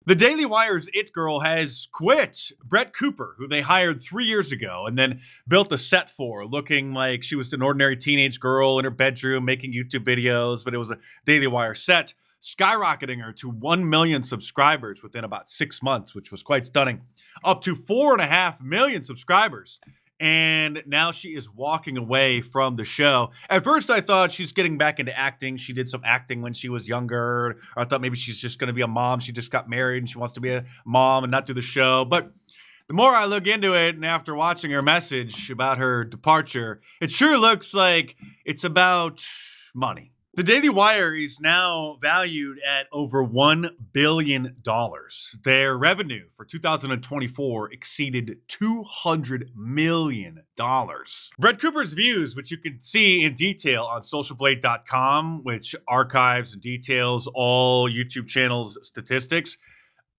The Daily Wire's It Girl has quit. Brett Cooper, who they hired 3 years ago and then built a set for, looking like she was an ordinary teenage girl in her bedroom making YouTube videos, but it was a Daily Wire set, skyrocketing her to 1 million subscribers within about 6 months, which was quite stunning. Up to 4.5 million subscribers. And now she is walking away from the show. At first, I thought she's getting back into acting. She did some acting when she was younger. Or I thought maybe she's just going to be a mom. She just got married and she wants to be a mom and not do the show. But the more I look into it, and after watching her message about her departure, it sure looks like it's about money. The Daily Wire is now valued at over $1 billion. Their revenue for 2024 exceeded $200 million. Brett Cooper's views, which you can see in detail on socialblade.com, which archives and details all YouTube channels' statistics,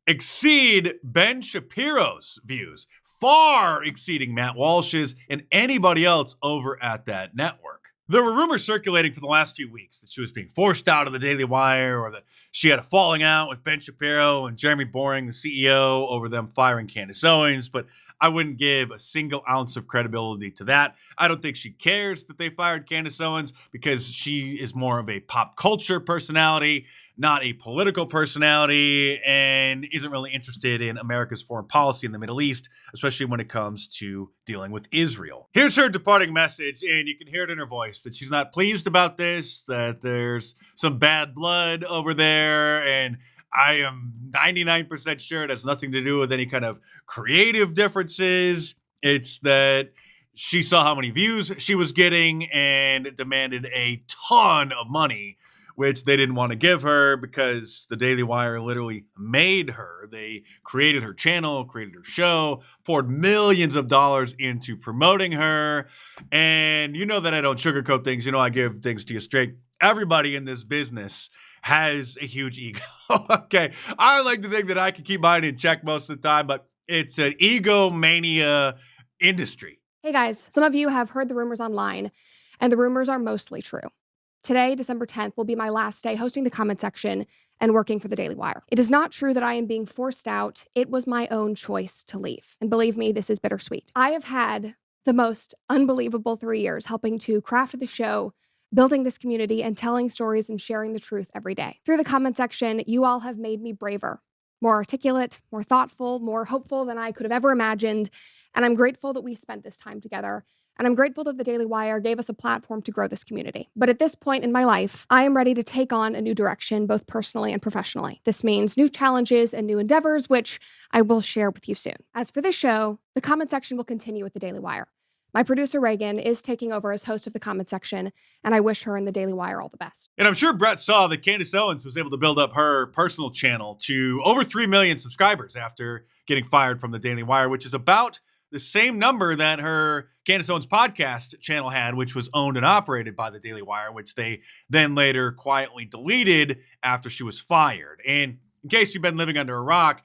exceed Ben Shapiro's views, far exceeding Matt Walsh's and anybody else over at that network. There were rumors circulating for the last few weeks that she was being forced out of the Daily Wire or that she had a falling out with Ben Shapiro and Jeremy Boring, the CEO, over them firing Candace Owens, but I wouldn't give a single ounce of credibility to that. I don't think she cares that they fired Candace Owens because she is more of a pop culture personality, not a political personality, and isn't really interested in America's foreign policy in the Middle East, especially when it comes to dealing with Israel. Here's her departing message, and you can hear it in her voice that she's not pleased about this, that there's some bad blood over there, and I am 99% sure it has nothing to do with any kind of creative differences. It's that she saw how many views she was getting and demanded a ton of money, which they didn't want to give her because the Daily Wire literally made her. They created her channel, created her show, poured millions of dollars into promoting her. And you know that I don't sugarcoat things. You know I give things to you straight. Everybody in this business has a huge ego. Okay, I like to think that I can keep mine in check most of the time, but it's an egomania industry. Hey guys, some of you have heard the rumors online, and the rumors are mostly true. Today, December 10th, will be my last day hosting the comment section and working for the Daily Wire. It is not true that I am being forced out. It was my own choice to leave. And believe me, this is bittersweet. I have had the most unbelievable 3 years helping to craft the show, building this community, and telling stories and sharing the truth every day. Through the comment section, you all have made me braver, more articulate, more thoughtful, more hopeful than I could have ever imagined. And I'm grateful that we spent this time together. And I'm grateful that the Daily Wire gave us a platform to grow this community. But at this point in my life, I am ready to take on a new direction, both personally and professionally. This means new challenges and new endeavors, which I will share with you soon. As for this show, the comment section will continue with the Daily Wire. My producer, Reagan, is taking over as host of the comment section, and I wish her and the Daily Wire all the best. And I'm sure Brett saw that Candace Owens was able to build up her personal channel to over 3 million subscribers after getting fired from the Daily Wire, which is about the same number that her Candace Owens podcast channel had, which was owned and operated by the Daily Wire, which they then later quietly deleted after she was fired. And in case you've been living under a rock,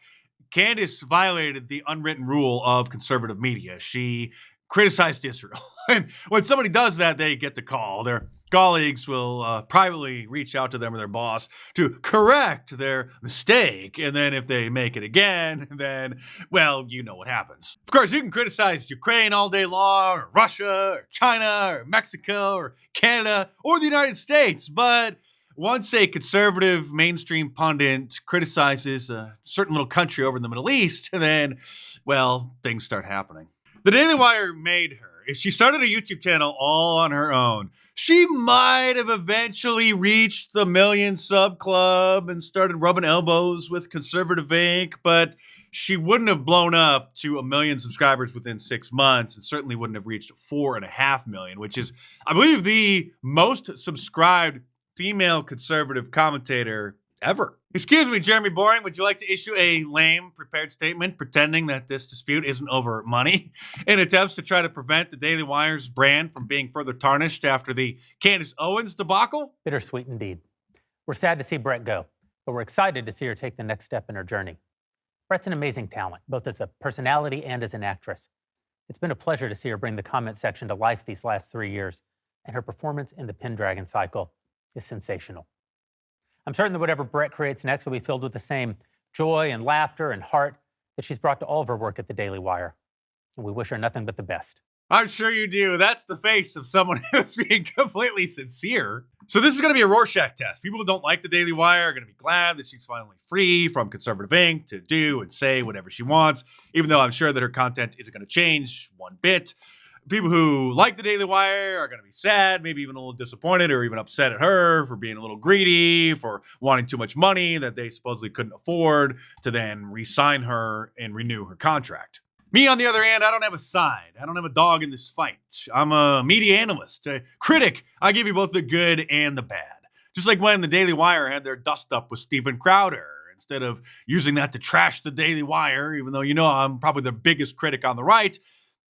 Candace violated the unwritten rule of conservative media. She criticized Israel. And when somebody does that, they get the call. Their colleagues will privately reach out to them or their boss to correct their mistake. And then if they make it again, then, well, you know what happens. Of course, you can criticize Ukraine all day long, or Russia, or China, or Mexico, or Canada, or the United States. But once a conservative mainstream pundit criticizes a certain little country over in the Middle East, then, well, things start happening. The Daily Wire made her. If she started a YouTube channel all on her own, she might have eventually reached the million sub club and started rubbing elbows with Conservative Inc., but she wouldn't have blown up to 1 million subscribers within 6 months and certainly wouldn't have reached 4.5 million, which is, I believe, the most subscribed female conservative commentator ever. Excuse me, Jeremy Boring, would you like to issue a lame prepared statement pretending that this dispute isn't over money in attempts to try to prevent the Daily Wire's brand from being further tarnished after the Candace Owens debacle? Bittersweet indeed. We're sad to see Brett go, but we're excited to see her take the next step in her journey. Brett's an amazing talent, both as a personality and as an actress. It's been a pleasure to see her bring the comment section to life these last 3 years, and her performance in the Pendragon cycle is sensational. I'm certain that whatever Brett creates next will be filled with the same joy and laughter and heart that she's brought to all of her work at the Daily Wire. And we wish her nothing but the best. I'm sure you do. That's the face of someone who's being completely sincere. So this is going to be a Rorschach test. People who don't like the Daily Wire are going to be glad that she's finally free from conservative ink to do and say whatever she wants, even though I'm sure that her content isn't going to change one bit. People who like the Daily Wire are going to be sad, maybe even a little disappointed or even upset at her for being a little greedy, for wanting too much money that they supposedly couldn't afford to then re-sign her and renew her contract. Me, on the other hand, I don't have a side. I don't have a dog in this fight. I'm a media analyst, a critic. I give you both the good and the bad. Just like when the Daily Wire had their dust-up with Steven Crowder. Instead of using that to trash the Daily Wire, even though you know I'm probably the biggest critic on the right,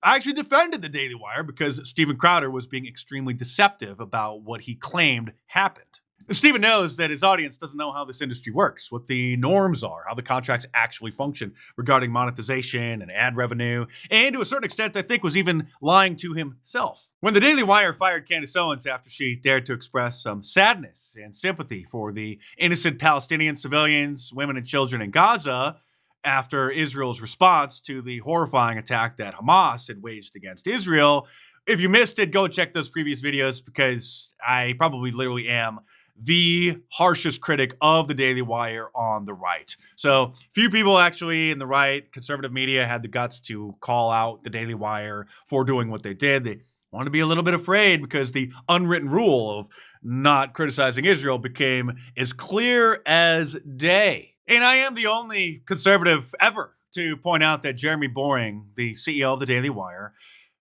I actually defended the Daily Wire because Steven Crowder was being extremely deceptive about what he claimed happened. Steven knows that his audience doesn't know how this industry works, what the norms are, how the contracts actually function regarding monetization and ad revenue, and to a certain extent, I think, was even lying to himself. When the Daily Wire fired Candace Owens after she dared to express some sadness and sympathy for the innocent Palestinian civilians, women, and children in Gaza, after Israel's response to the horrifying attack that Hamas had waged against Israel, if you missed it, go check those previous videos because I probably literally am the harshest critic of the Daily Wire on the right. So few people actually in the right conservative media had the guts to call out the Daily Wire for doing what they did. They wanted to be a little bit afraid because the unwritten rule of not criticizing Israel became as clear as day. And I am the only conservative ever to point out that Jeremy Boring, the CEO of the Daily Wire,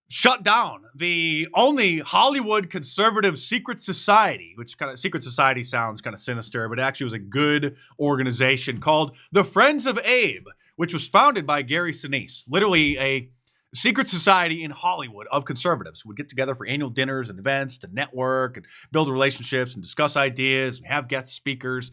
shut down the only Hollywood conservative secret society, which kind of secret society sounds kind of sinister, but actually was a good organization called the Friends of Abe, which was founded by Gary Sinise, literally a secret society in Hollywood of conservatives who would get together for annual dinners and events to network and build relationships and discuss ideas and have guest speakers.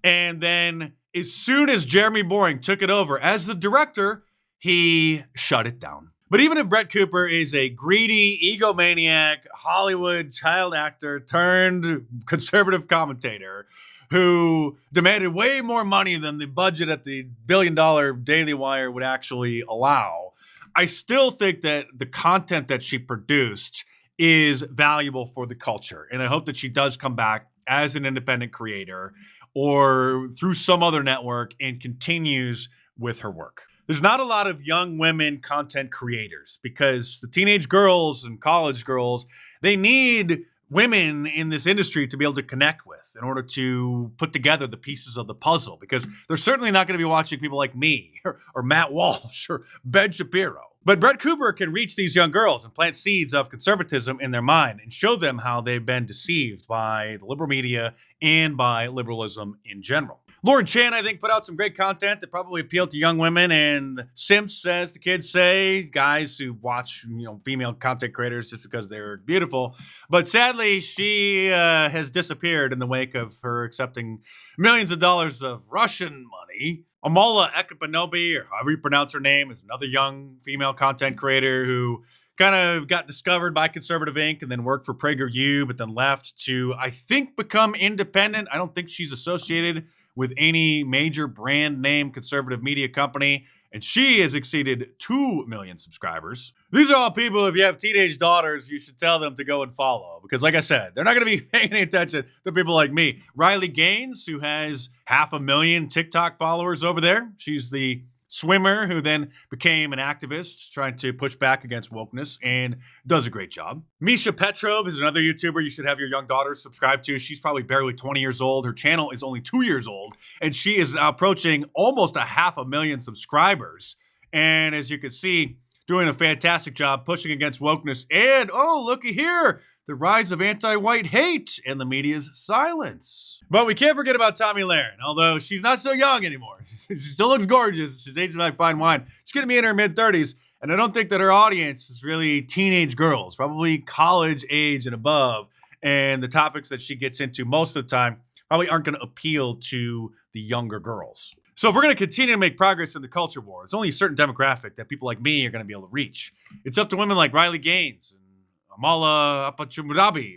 And then as soon as Jeremy Boring took it over as the director, he shut it down. But even if Brett Cooper is a greedy, egomaniac, Hollywood child actor turned conservative commentator who demanded way more money than the budget at the billion-dollar Daily Wire would actually allow, I still think that the content that she produced is valuable for the culture. And I hope that she does come back as an independent creator or through some other network and continues with her work. There's not a lot of young women content creators because the teenage girls and college girls, they need women in this industry to be able to connect with in order to put together the pieces of the puzzle, because they're certainly not going to be watching people like me or Matt Walsh or Ben Shapiro. But Brett Cooper can reach these young girls and plant seeds of conservatism in their mind and show them how they've been deceived by the liberal media and by liberalism in general. Lauren Chan, I think, put out some great content that probably appealed to young women and simps, as the kids say, guys who watch, female content creators just because they're beautiful. But sadly, she has disappeared in the wake of her accepting millions of dollars of Russian money. Amala Ekapanobi, or however you pronounce her name, is another young female content creator who kind of got discovered by Conservative Inc. and then worked for PragerU, but then left to, I think, become independent. I don't think she's associated with any major brand name conservative media company, and she has exceeded 2 million subscribers. These are all people, if you have teenage daughters, you should tell them to go and follow, because like I said, they're not going to be paying any attention to people like me. Riley Gaines, who has 500,000 TikTok followers over there. She's the swimmer who then became an activist trying to push back against wokeness and does a great job. Misha Petrov is another YouTuber you should have your young daughters subscribe to. She's probably barely 20 years old. Her channel is only 2 years old, and she is now approaching almost 500,000 subscribers. And as you can see, doing a fantastic job pushing against wokeness and, oh, looky here, the rise of anti-white hate and the media's silence. But we can't forget about Tomi Lahren, although she's not so young anymore. She still looks gorgeous. She's aging like fine wine. She's going to be in her mid-30s, and I don't think that her audience is really teenage girls, probably college age and above, and the topics that she gets into most of the time probably aren't going to appeal to the younger girls. So if we're going to continue to make progress in the culture war, it's only a certain demographic that people like me are going to be able to reach. It's up to women like Riley Gaines and Amala Apachumurabi,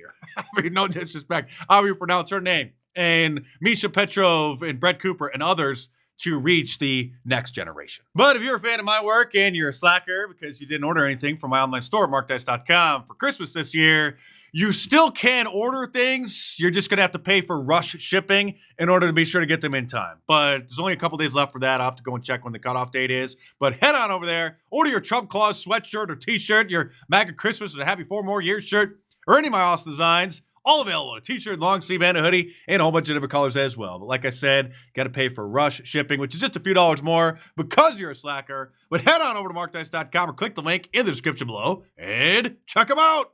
no disrespect, however you pronounce her name, and Misha Petrov and Brett Cooper and others to reach the next generation. But if you're a fan of my work and you're a slacker because you didn't order anything from my online store, markdice.com, for Christmas this year, you still can order things. You're just going to have to pay for rush shipping in order to be sure to get them in time. But there's only a couple days left for that. I'll have to go and check when the cutoff date is. But head on over there, order your Trump Claus sweatshirt or t-shirt, your MAGA Christmas or a Happy 4 More Years shirt, or any of my awesome designs. All available, a t-shirt, long sleeve, and a hoodie, and a whole bunch of different colors as well. But like I said, got to pay for rush shipping, which is just a few dollars more because you're a slacker. But head on over to markdice.com or click the link in the description below and check them out.